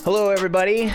Hello, everybody.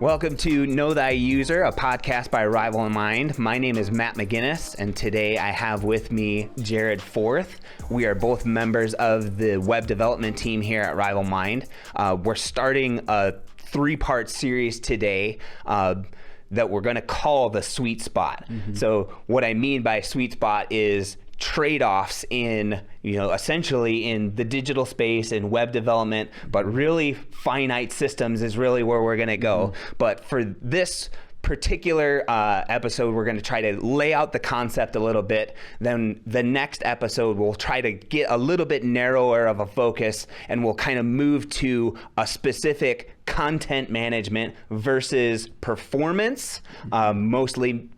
Welcome to Know Thy User, a podcast by Rival in Mind. My name is Matt McGinnis, and today I have with me Jared Forth. We are both members of the web development team here at Rival Mind. We're starting a 3-part series today that we're going to call the sweet spot. So what I mean by sweet spot is trade-offs in, essentially in the digital space and web development, but really finite systems is really where we're going to go. But for this particular episode, we're going to try to lay out the concept a little bit. Then the next episode, we'll try to get a little bit narrower of a focus, and we'll kind of move to a specific content management versus performance, mostly,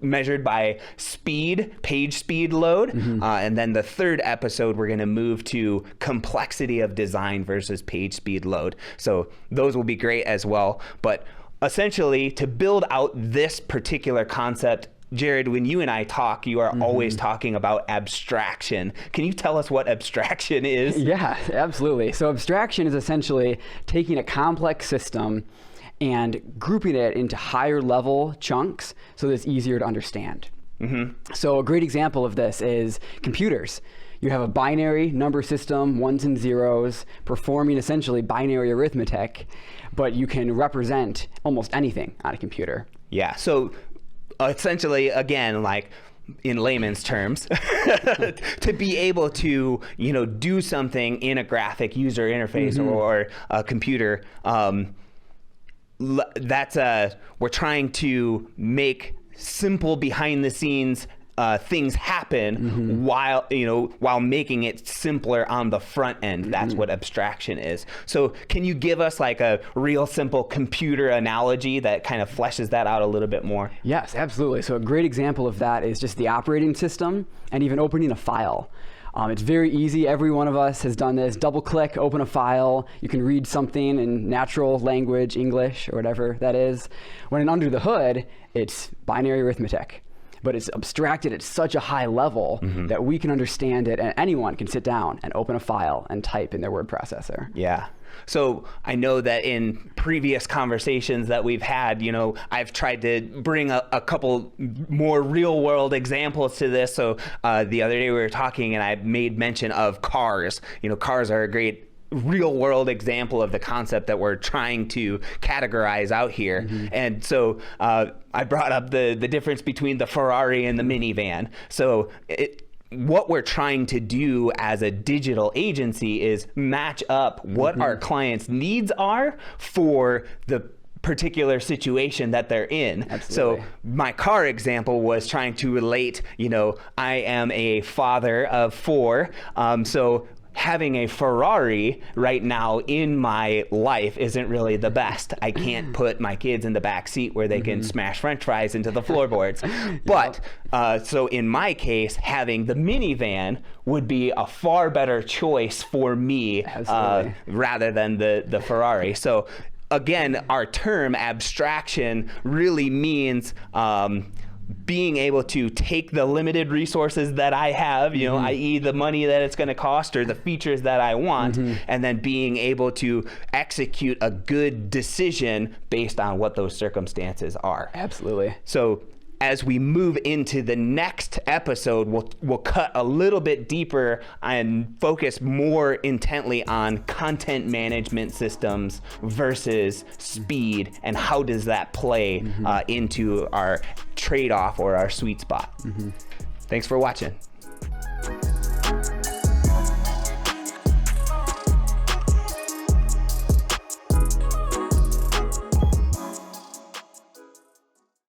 measured by speed, page speed load. And then the third episode, we're going to move to complexity of design versus page speed load. So those will be great as well. But essentially, to build out this particular concept, Jared, when you and I talk, you are always talking about abstraction. Can you tell us what abstraction is? Yeah, absolutely. So abstraction is essentially taking a complex system and grouping it into higher level chunks so that it's easier to understand. So a great example of this is computers. You have a binary number system, ones and zeros, performing essentially binary arithmetic, but you can represent almost anything on a computer. Yeah, so essentially, again, like in layman's terms, to be able to, do something in a graphic user interface or a computer, we're trying to make simple behind the scenes things happen while making it simpler on the front end. That's what abstraction is. So can you give us like a real simple computer analogy that kind of fleshes that out a little bit more? Yes, absolutely. So a great example of that is just the operating system and even opening a file. It's very easy. Every one of us has done this. Double click, open a file. You can read something in natural language, English, or whatever that is. When under the hood, it's binary arithmetic. But it's abstracted at such a high level that we can understand it, and anyone can sit down and open a file and type in their word processor. Yeah. So I know that in previous conversations that we've had, I've tried to bring a couple more real world examples to this. So the other day we were talking and I made mention of cars. Cars are a great real world example of the concept that we're trying to categorize out here. And so I brought up the difference between the Ferrari and the minivan. So what we're trying to do as a digital agency is match up what our clients' needs are for the particular situation that they're in. Absolutely. So my car example was trying to relate, I am a father of 4. So having a Ferrari right now in my life isn't really the best. I can't put my kids in the back seat where they can smash French fries into the floorboards. But so in my case, having the minivan would be a far better choice for me rather than the Ferrari. So again, our term abstraction really means being able to take the limited resources that I have, i.e. the money that it's going to cost or the features that I want, and then being able to execute a good decision based on what those circumstances are. Absolutely. So as we move into the next episode, we'll cut a little bit deeper and focus more intently on content management systems versus speed, and how does that play into our trade-off or our sweet spot. Thanks for watching.